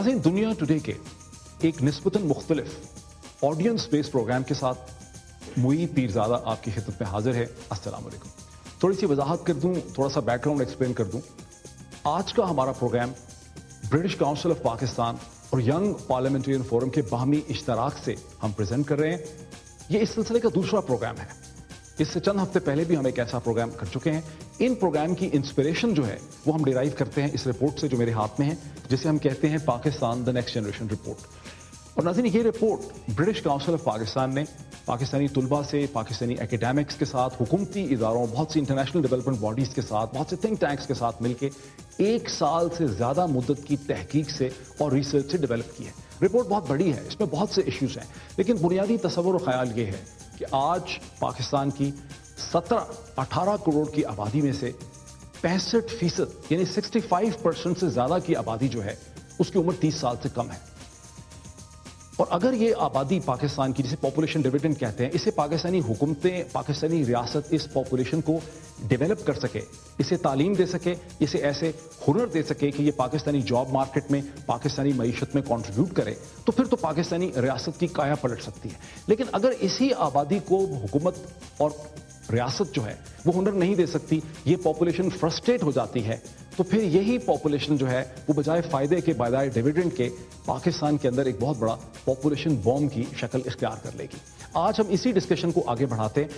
नाज़रीन, दुनिया टुडे के एक निस्बतन मुख्तलिफ ऑडियंस बेस्ड प्रोग्राम के साथ मुईद पीरजादा आपकी खिदमत में हाजिर है। अस्सलाम वालेकुम। थोड़ी सी वजाहत कर दूं, थोड़ा सा बैकग्राउंड एक्सप्लेन कर दूं। आज का हमारा programme British Council of Pakistan और यंग पार्लियामेंटेरियन फोरम के बाहमी इश्तराक से हम प्रेजेंट कर रहे हैं। ये इस सिलसिले का दूसरा प्रोग्राम है। इससे चंद हफ्ते पहले भी हम एक ऐसा प्रोग्राम कर चुके हैं। इन प्रोग्राम की इंस्पिरेशन जो है वो हम डिराइव करते हैं इस रिपोर्ट से जो मेरे हाथ में है, जिसे हम कहते हैं Pakistan the next generation report. और नाज़रीन, ये report British Council of Pakistan ने पाकिस्तानी तुलबा से, पाकिस्तानी एकेडमिक्स के साथ, हुकूमती इदारों, बहुत सी इंटरनेशनल डेवलपमेंट बॉडीज़ के साथ, बहुत से थिंक टैंक्स के साथ मिलकर 1 साल से ज़्यादा मुद्दत की तहकीक से और रिसर्च से डेवलप की है। रिपोर्ट बहुत बड़ी है, इसमें बहुत से इश्यूज हैं, लेकिन बुनियादी तसव्वुर और ख्याल ये है कि आज पाकिस्तान की 17-18 करोड़ की आबादी में से 65% यानी 65% से ज्यादा की आबादी जो है उसकी उम्र 30 साल से कम है। और अगर ये आबादी पाकिस्तान की, जिसे पॉपुलेशन डिविडेंड कहते हैं, इसे पाकिस्तानी हुकूमतें, पाकिस्तानी रियासत इस पॉपुलेशन को डेवलप कर सके, इसे तालीम दे सके, इसे ऐसे हुनर दे सके कि ये पाकिस्तानी जॉब मार्केट में, पाकिस्तानी मईशत में कंट्रीब्यूट करे, तो फिर तो पाकिस्तानी रियासत की काया पलट सकती है। लेकिन अगर इसी आबादी को हुकूमत और रियासत जो है वो हुनर नहीं दे सकती, ये पॉपुलेशन फ्रस्ट्रेट हो जाती है, तो फिर यही पॉपुलेशन जो है वो बजाय फायदे के, बजाय डिविडेंड के, पाकिस्तान के अंदर एक बहुत बड़ा पॉपुलेशन बॉम्ब की शक्ल इख्तियार कर लेगी। आज हम इसी डिस्कशन को आगे बढ़ाते हैं।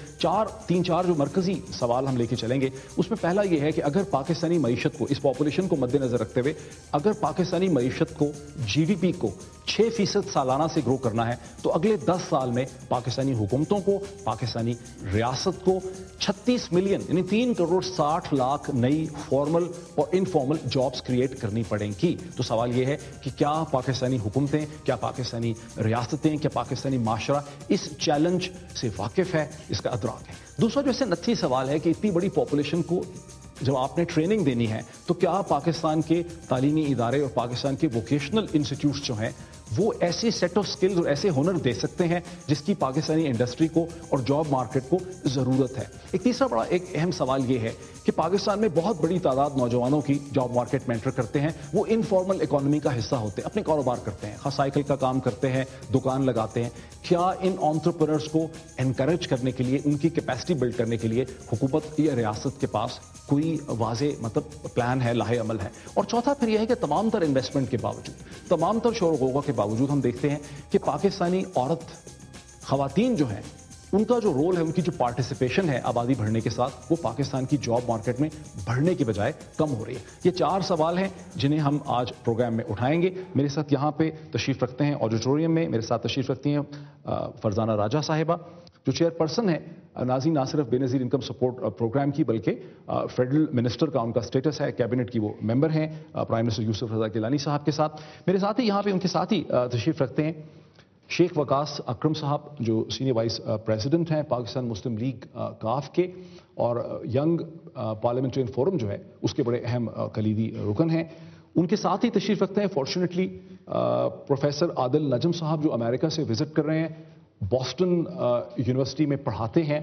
3-4 जो मरकजी सवाल हम लेके चलेंगे, उसमें पहला यह है कि अगर पाकिस्तानी मईशत को, इस पॉपुलेशन को मद्देनजर रखते हुए, अगर पाकिस्तानी मईशत को, जीडीपी को 6% सालाना से ग्रो करना है, तो अगले 10 साल में पाकिस्तानी हुकूमतों को, पाकिस्तानी रियासत को 36 मिलियन यानी 3 करोड़ 60 लाख नई फॉर्मल और इनफॉर्मल जॉब्स क्रिएट करनी पड़ेंगी। तो सवाल यह है कि क्या पाकिस्तानी हुकूमतें, क्या पाकिस्तानी रियासतें, क्या पाकिस्तानी माशरा इस चैलेंज से वाकिफ है, इसका अदराक है। दूसरा जो इससे नत्थी सवाल है कि इतनी बड़ी पॉपुलेशन को जब आपने ट्रेनिंग देनी है, तो क्या पाकिस्तान के तालीमी इदारे और पाकिस्तान के वोकेशनल इंस्टीट्यूट्स जो हैं वो ऐसे सेट ऑफ स्किल्स और ऐसे हुनर दे सकते हैं जिसकी पाकिस्तानी इंडस्ट्री को और जॉब मार्केट को ज़रूरत है। एक तीसरा बड़ा एक अहम सवाल ये है कि पाकिस्तान में बहुत बड़ी तादाद नौजवानों की जॉब मार्केट में एंटर करते हैं, वो इनफॉर्मल इकोनॉमी का हिस्सा होते हैं, अपने कारोबार करते हैं, साइकिल का काम करते हैं, दुकान लगाते हैं। क्या इन एंटरप्रेन्योर्स को एनकरेज करने के लिए, उनकी कैपेसिटी बिल्ड करने के लिए हुकूमत या रियासत के पास कोई वाज़े प्लान है, लाहे अमल है? और चौथा फिर यह है कि तमाम तर इन्वेस्टमेंट के बावजूद, तमाम तर शोर गौगा के बावजूद हम देखते हैं कि पाकिस्तानी औरत, खवातीन जो हैं, उनका जो रोल है, उनकी जो पार्टिसिपेशन है आबादी बढ़ने के साथ, वो पाकिस्तान की जॉब मार्केट में बढ़ने की बजाय कम हो रही है। ये 4 सवाल हैं जिन्हें हम आज प्रोग्राम में उठाएंगे। मेरे साथ यहाँ पे तशरीफ रखते हैं ऑडिटोरियम में, मेरे साथ तशरीफ रखती हैं फरजाना राजा साहिबा, जो चेयरपर्सन है नाज़रीन ना सिर्फ बेनज़ीर इनकम सपोर्ट प्रोग्राम की, बल्कि फेडरल मिनिस्टर का उनका स्टेटस है, कैबिनेट की वो मेंबर हैं प्राइम मिनिस्टर यूसुफ रज़ा गिलानी साहब के साथ। मेरे साथ ही यहाँ पे उनके साथ ही तशरीफ रखते हैं शेख वकास अकरम साहब, जो सीनियर वाइस प्रेसिडेंट हैं पाकिस्तान मुस्लिम लीग काफ के, और यंग पार्लियामेंटेरियन फोरम जो है उसके बड़े अहम कलीदी रुकन हैं। उनके साथ ही तशरीफ रखते हैं फॉर्चुनेटली प्रोफेसर आदिल नजम साहब, जो अमेरिका से विजिट कर रहे हैं, बॉस्टन यूनिवर्सिटी में पढ़ाते हैं,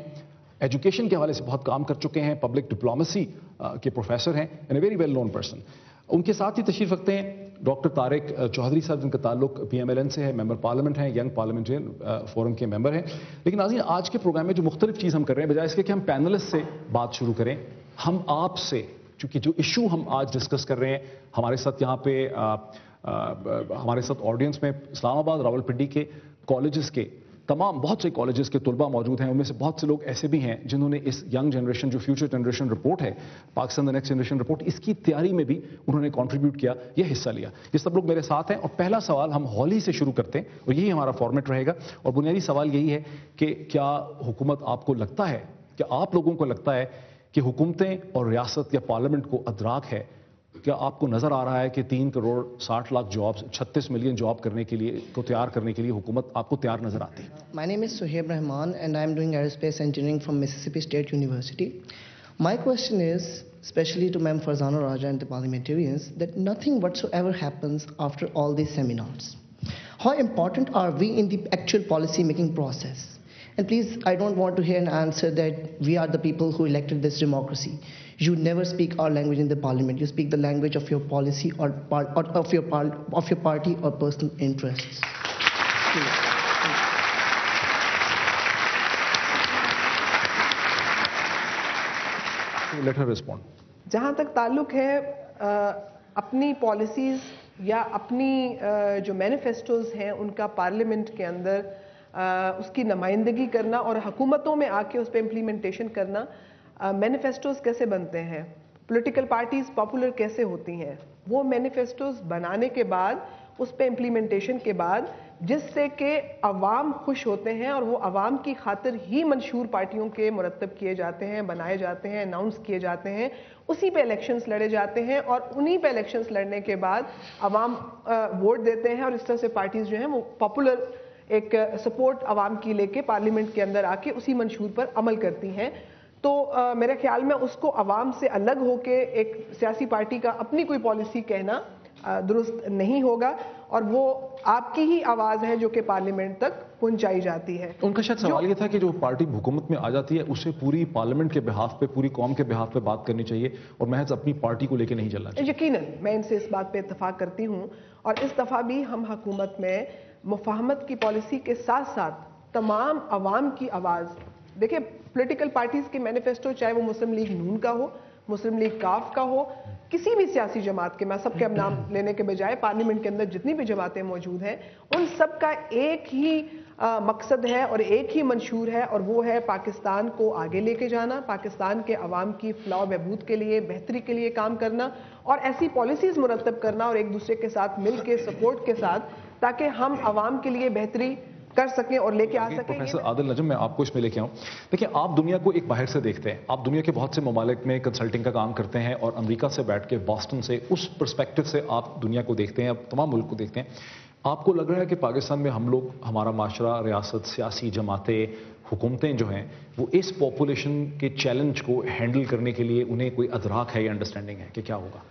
एजुकेशन के हवाले से बहुत काम कर चुके हैं, पब्लिक डिप्लोमेसी के प्रोफेसर हैं, and a very well known person. उनके साथ ही तशरीफ रखते हैं डॉक्टर तारिक चौधरी साहब, जिनका ताल्लुक PMLN से है, मेंबर पार्लियामेंट हैं, यंग पार्लियामेंटेरियन फोरम के मेंबर हैं। लेकिन नाज़रीन, आज के प्रोग्राम में जो मुख्तलिफ चीज़ हम कर रहे हैं, बजाय इसके कि हम पैनलिस्ट से बात शुरू करें, हम आपसे, चूंकि जो इशू हम आज डिस्कस कर रहे हैं, हमारे साथ यहाँ पे हमारे साथ ऑडियंस में इस्लामाबाद, रावलपिंडी के कॉलेजेस के तमाम, बहुत से कॉलेजेस के तुलबा मौजूद हैं। उनमें से बहुत से लोग ऐसे भी हैं जिन्होंने इस यंग जनरेशन, जो फ्यूचर जनरेशन रिपोर्ट है, Pakistan the next generation report, इसकी तैयारी में भी उन्होंने कंट्रीब्यूट किया, यह हिस्सा लिया। ये सब लोग मेरे साथ हैं। और पहला सवाल हम हॉल ही से शुरू करते हैं, और यही हमारा फॉर्मेट रहेगा। और बुनियादी सवाल यही है कि क्या हुकूमत, आपको लगता है, क्या आप लोगों को लगता है कि हुकूमतें और रियासत या पार्लियामेंट को अदराक है, क्या आपको नजर आ रहा है कि 3 crore 60 lakh jobs, 36 million job करने के लिए, को तैयार करने के लिए हुकूमत आपको तैयार नजर आती है? My name is Suhaib Rahman and I am doing aerospace engineering from Mississippi State University. My question is, especially to Ma'am Farzana Raja and the parliamentarians, that nothing whatsoever happens after all these seminars. How important are we in the actual policy making process? And please, I don't want to hear an answer that we are the people who elected this democracy. you never speak our language in the parliament. You speak the language of your policy or of your party or personal interests. Let her respond. जहाँ तक ताल्लुक है अपनी policies या अपनी जो मैनिफेस्टोज़ हैं उनका पार्लियामेंट के अंदर उसकी नुमाइंदगी करना और हुकूमतों में आके उस पर इम्प्लीमेंटेशन करना, मैनिफेस्टोज़ कैसे बनते हैं, पॉलिटिकल पार्टीज़ पॉपुलर कैसे होती हैं, वो मैनिफेस्टोज़ बनाने के बाद उस पर इम्प्लीमेंटेशन के बाद जिससे कि अवाम खुश होते हैं और वो अवाम की खातिर ही मंशूर पार्टियों के मुरतब किए जाते हैं, बनाए जाते हैं, अनाउंस किए जाते हैं, उसी पे इलेक्शंस लड़े जाते हैं और उन्हीं पे इलेक्शंस लड़ने के बाद अवाम वोट देते हैं और इस तरह से पार्टीज़ जो हैं वो पॉपुलर एक सपोर्ट अवाम की लेके पार्लियामेंट के अंदर आके उसी मंशूर पर अमल करती हैं। तो मेरे ख्याल में उसको अवाम से अलग होके एक सियासी पार्टी का अपनी कोई पॉलिसी कहना दुरुस्त नहीं होगा और वो आपकी ही आवाज़ है जो कि पार्लियामेंट तक पहुंचाई जाती है। उनका शायद सवाल ये था कि जो पार्टी हुकूमत में आ जाती है उसे पूरी पार्लियामेंट के बिहाफ पे, पूरी कौम के बिहाफ पे बात करनी चाहिए और महज अपनी पार्टी को लेकर नहीं चलना चाहिए। यकीनन मैं इनसे इस बात पे इत्तफाक करती हूँ और इस दफ़ा भी हम हुकूमत में मुफाहमत की पॉलिसी के साथ साथ तमाम अवाम की आवाज़, देखिए पॉलिटिकल पार्टीज़ के मैनिफेस्टो चाहे वो मुस्लिम लीग नून का हो, मुस्लिम लीग काफ का हो, किसी भी सियासी जमात के, मैं सबके अब नाम लेने के बजाय पार्लियामेंट के अंदर जितनी भी जमातें मौजूद हैं उन सब का एक ही मकसद है और एक ही मंशूर है और वो है पाकिस्तान को आगे लेके जाना, पाकिस्तान के अवाम की फलाह बहबूद के लिए, बेहतरी के लिए काम करना और ऐसी पॉलिसीज़ मुरतब करना और एक दूसरे के साथ मिल के सपोर्ट के साथ ताकि हम अवाम के लिए बेहतरी कर सकें और लेके आ सकें। प्रोफेसर आदिल नजम, मैं आपको इसमें लेके आऊं। देखिए, आप दुनिया को एक बाहर से देखते हैं, आप दुनिया के बहुत से ममालिक में कंसल्टिंग का काम करते हैं और अमेरिका से बैठ के, बॉस्टन से, उस पर्सपेक्टिव से आप दुनिया को देखते हैं, तमाम मुल्क को देखते हैं। आपको लग रहा है कि पाकिस्तान में हम लोग, हमारा माशरा, रियासत, सियासी जमातें, हुकूमतें जो हैं वो इस पॉपुलेशन के चैलेंज को हैंडल करने के लिए उन्हें कोई अदराक है या अंडरस्टैंडिंग है कि क्या होगा?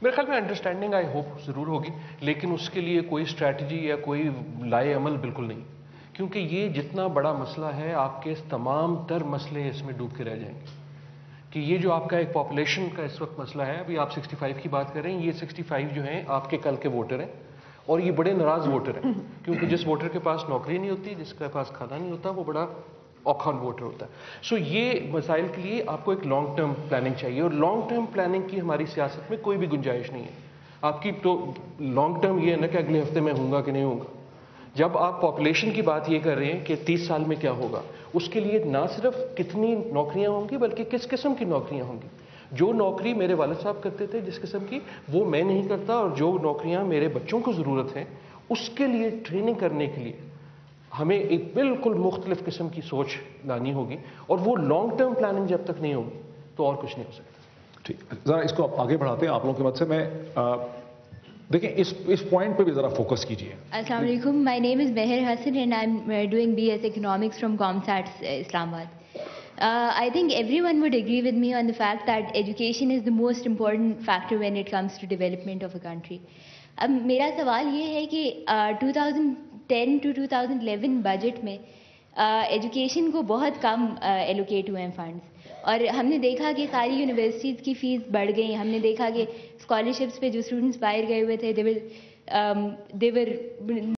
मेरे ख्याल में अंडरस्टैंडिंग आई होप ज़रूर होगी, लेकिन उसके लिए कोई स्ट्रैटेजी या कोई लाए अमल बिल्कुल नहीं, क्योंकि ये जितना बड़ा मसला है आपके तमाम तर मसले इसमें डूब के रह जाएंगे। कि ये जो आपका एक पॉपुलेशन का इस वक्त मसला है, अभी आप 65 की बात कर रहे हैं, ये 65 जो हैं आपके कल के वोटर हैं और ये बड़े नाराज़ वोटर हैं, क्योंकि जिस वोटर के पास नौकरी नहीं होती, जिसके पास खाना नहीं होता, वो बड़ा औखान वोटर होता है। सो ये मसाइल के लिए आपको एक लॉन्ग टर्म प्लानिंग चाहिए और लॉन्ग टर्म प्लानिंग की हमारी सियासत में कोई भी गुंजाइश नहीं है। आपकी तो लॉन्ग टर्म ये है ना कि अगले हफ्ते में होऊंगा कि नहीं होऊंगा। जब आप पॉपुलेशन की बात ये कर रहे हैं कि 30 साल में क्या होगा, उसके लिए ना सिर्फ कितनी नौकरियां होंगी बल्कि किस किस्म की नौकरियां होंगी। जो नौकरी मेरे वालिद साहब करते थे जिस किस्म की, वो मैं नहीं करता, और जो नौकरियां मेरे बच्चों को ज़रूरत है उसके लिए ट्रेनिंग करने के लिए हमें एक बिल्कुल मुख्तलिफ किस्म की सोच लानी होगी और वो लॉन्ग टर्म प्लानिंग जब तक नहीं होगी तो और कुछ नहीं हो सकता। ठीक, ज़रा इसको आप आगे बढ़ाते हैं आप लोगों की मदद से। मैं देखें इस पॉइंट पे भी ज़रा फोकस कीजिए। अस्सलाम वालेकुम, my name is Mehr Hasan and I am doing BS economics from COMSATS Islamabad. I think everyone would agree with me on the fact that education is the most important factor when it comes to development of a country. अब मेरा सवाल ये है कि 2010 to 2011 budget में education को बहुत कम allocate हुए हैं फंड्स, और हमने देखा कि सारी यूनिवर्सिटीज़ की फ़ीस बढ़ गई। हमने देखा कि स्कॉलरशिप्स पे जो स्टूडेंट्स बाहर गए हुए थे, दे वर